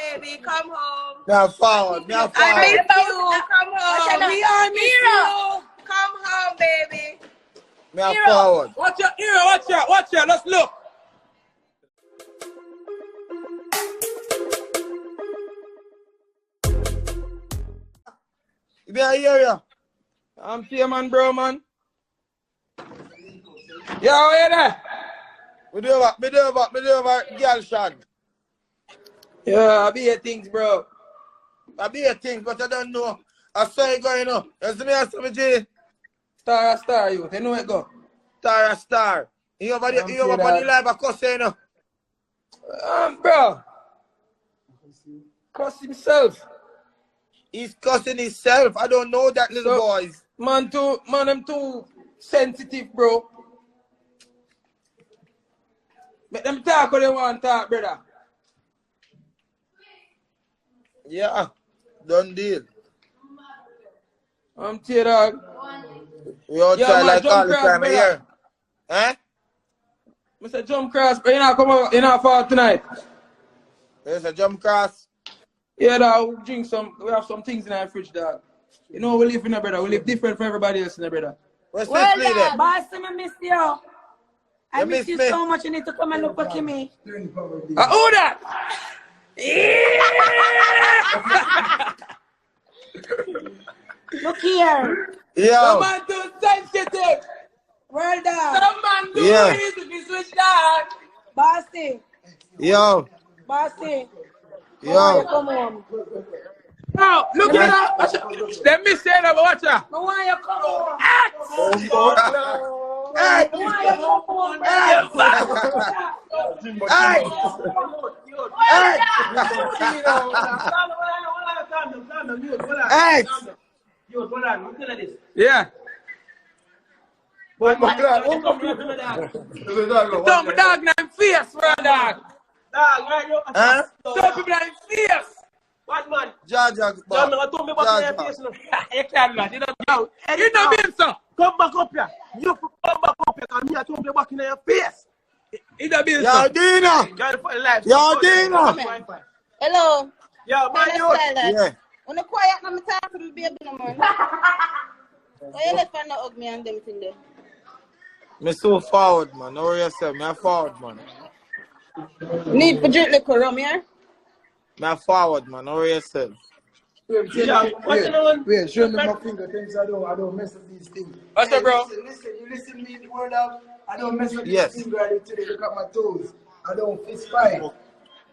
baby, come home. Now forward, now forward. I miss you, come home. We are miss you. Come home, baby. Now forward. Watch your ear, watch your. Let's look. You be here, yeah. I'm here, man, bro, man. Yo, where there? Me do over, girl shot. Yeah, I be here things, bro. I be a thing, but I don't know. I saw it going up. You see me, I saw me, G. Star, you. You know where it go? Star. He over on the live, I cuss you know. Bro. Cuss himself. He's cussing himself. I don't know that little boys. Man, I'm too sensitive, bro. Make them talk what they want to talk, brother. Yeah, done deal. I'm tear dog. We all try like all the time here. Eh? Mr. Jump Cross, but you not come out, you not fall tonight. There's a jump cross. Yeah, dog, we have some things in our fridge, dog. You know, we live in a brother. We live different from everybody else in a brother. Where's this lady? Boss, I miss you. I miss you so much. You need to come and look for me. Who that? Yeah! Look here. Yo. Some man too sensitive. Well done. Some man too easy to be switched on. Bossy. Yo. Bossy. Yo. Come home. No, look at that. Let me say that, watch that. No why you come home. Hey! Hey! Yeah. Don't be dog name fierce, bro, dog. Don't be name fierce. What man? Jaja. I told me about your face. You can't, man. You know me, sir. Come back up here. You come back up here. Come here. I told me back in your face. You know me, Yo, sir. Deno. Yo, Deno. Hello. Yo, man, Yeah. When you quiet, I'm talking to the baby no more. Why you let find out me and them thing there? Me so forward, man. Don't worry yourself. Me a forward, man. Need to drink liquor rum here? Me a forward, man. Don't worry yourself. Wait, show me my finger. Things I don't mess with these things. What's up, bro? Listen, you listen to me the word out. I don't mess with Yes. these things right today. Look at my toes. I don't fist fight.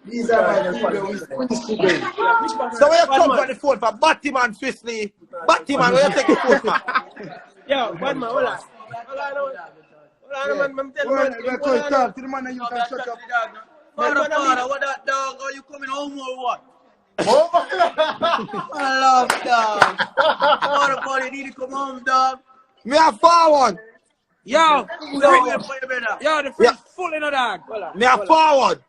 These are my fingers. We squeeze today. So where you come from the phone for Batman Swiftly? Batman, where you take the phone for? Yo, bad man, hold on. Hold on, man. Talk to the man and you can shut up. Father, what that dog? Are you coming home or what? I love dog. Father, you need to come home, dog. Me a forward. Yo, the fridge full in a dog. Me a forward.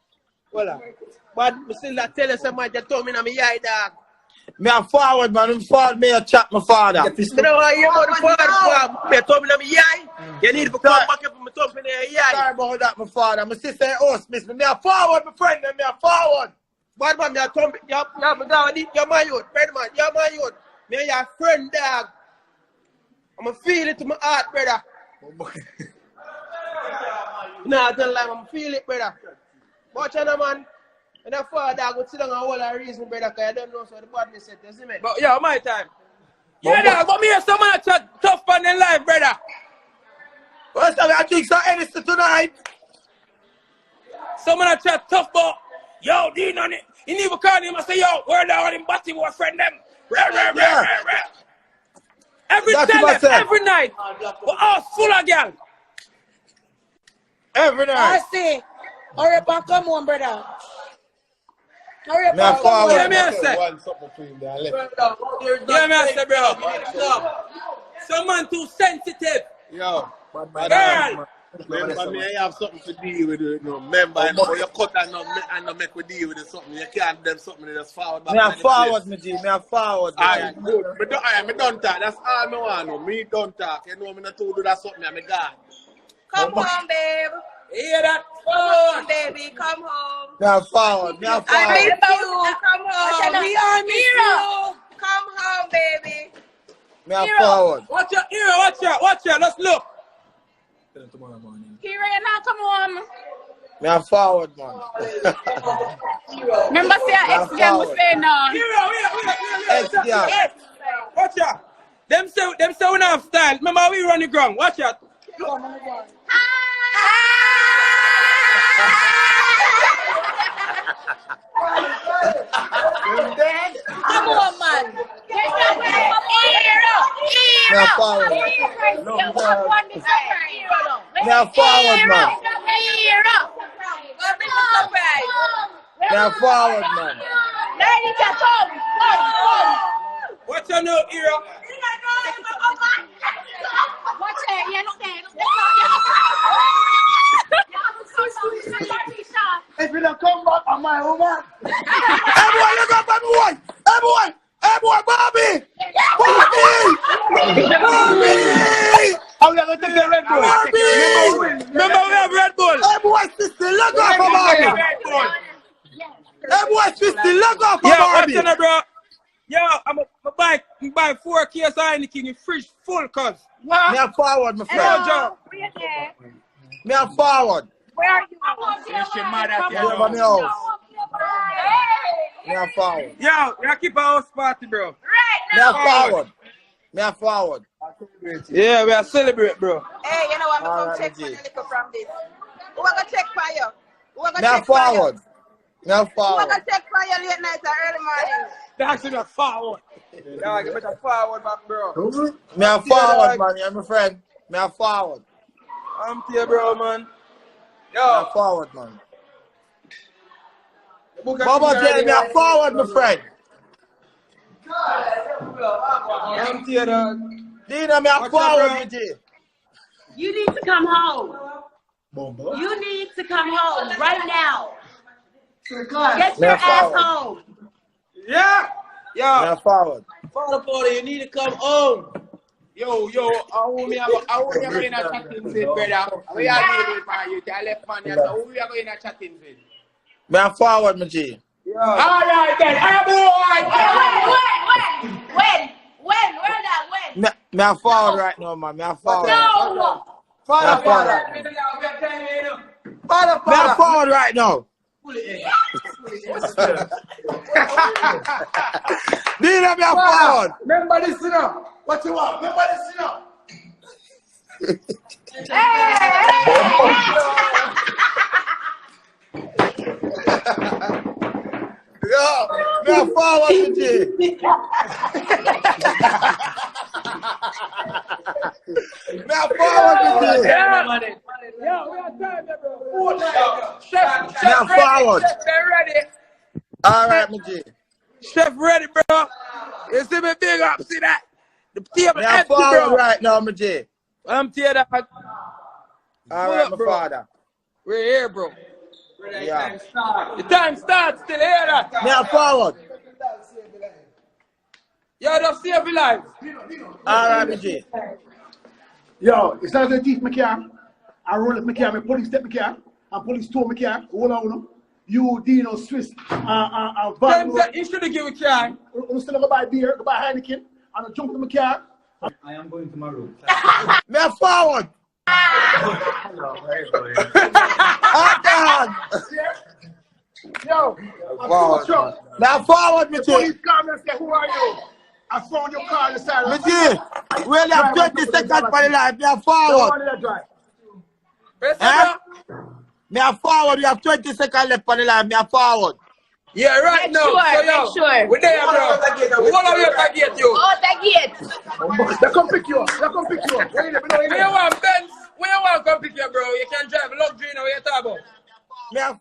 But I still that tell you somebody that told me I'm a yai dog. Me a forward, man. I'm forward. Me a chat my father. You know what you about the father? They told me I'm a yai. You need to come back up and talk to me a yai. Sorry about that, my father. My sister host miss me. Me a forward, my friend. Me a forward. Bad man, you're my youth, friend man, you're my youth. Me and your friend, dog. I'm going to feel it to my heart, brother. Nah, I don't lie, I'm going to feel it, brother. Watch out, man. And that father, dog, would sit down and hold a reason, brother, because I don't know so the badness said, you see me? But yeah, my time. Yeah, dog, but me and someone chat tough on their life, brother. What's up? I think so. Anything tonight. Someone chat tough, but yo, Deno, he need to call him and say, yo, where down him, batty, what friend them? Every day, every night, we're all full of girl. Every night. I see. Hurry up and come home, brother. Hurry up Me a and come home. forward. Yeah, me I say. Yeah, me I say, bro. Some man too sensitive. Yo. Girl. Remember me, I have something to deal with it. No, remember, you cut and not make we deal with it something. You can't do something that just forward back. Me a forward, me G. Me a forward. Alright, good. Me don't talk. That's all me want to know. Me don't talk. You know me not to do that something. I'm a God. Come home, babe. Hear that? Come home, baby. Come home. Me a forward. Me a I miss forward. you. Come Me a forward. Watch out, Hero, watch out, let's look. Hero, you not come home. Me a forward, man. Remember say ex gang was saying no. Hero, Ex gang. watch out. Them say we don't have style. Remember how we run the ground, watch out. Come on, man. Hero. Me a forward. Me a forward, man. Me a forward, man. Watch out now, Hero. Watch it, yeah, look there. If you don't come back on my woman. Hey boy, look up, boy. Hey boy, Bobby. How we gonna take the Red Bull? Remember we have Red Bull. Hey boy, sister, look up for Bobby. Hey boy, sister, look up for Yo, Bobby. watch out, bro. Yo, I'm buy 4 cases of Heineken in fridge full, cuz. Me a forward, my friend. Joe. Me a forward. Where are you? Over me house. Me a forward. Yo, we keep our house party, bro. Me a forward. Me a forward. Yeah, we are celebrate, bro. Hey, you know what? I'm All going right, to check for G. the liquor from this. Who are going to check for you? Who are going to Me a check for you? forward. Me a Who are forward. going to check for you late night or early morning? That's in a forward. Yeah, give me a forward back, bro. Me a forward, man. You're my friend. Me a forward. I'm here, bro, man. Me Yo, a forward, man. Babajaay, me a forward, my friend. I'm here, dog. Deno, me a What's up, forward, bro? my G. You need to come home. You need to come home right now. Get your ass home. Yeah. Me Yo, a forward. Father, you need to come home. Yo, I want me to in a chatting with, brother. We are dealing with man, you can left man, so who we are going to chatting with? Me a forward, my G. yo. All right, then. Hey, boy. Me a forward right now, man. Me a forward. No. Father. Me a forward right now. Deno, me a forward. Remember this, you know. What you want? Remember this, you know. Yo, me a forward, my G. Me a forward, my G. Yo, we are time, bro. Me a forward. Chef ready. All right, my G. Chef ready, bro. You see me big up, see that? The table Me a empty, forward bro. right now, my G. I'm here, dog. All right, my bro. father. We're here, bro. Yeah. The time starts, still here, that. Me a forward. Yo, just save your life. All right, my G. Yo, it's not a thief me car. I roll up my car, my police take my car, and police tow my car. Hold on, you Deno Swiss, Them say you should have given a car. I'm still gonna buy beer, go buy Heineken, and I jump in my car. I am going tomorrow. Me a forward. Yo, I'm so drunk. Now forward, me The G. police come and say, who are you? I found your car on the side of Me the G. We only have 20 seconds for the life. Me a forward. Yes, Eh? bro. Me a forward. We have 20 seconds left for the life. Me a forward. Yeah, right Make now. sure, so, yo, make sure. we're there, bro. What are you target, you? Oh, that gate. They come pick you up. They come pick you up. Wait a minute, Where you want, Benz? Where you want to come pick you, bro? You can drive luxury now, what you talking about? Me a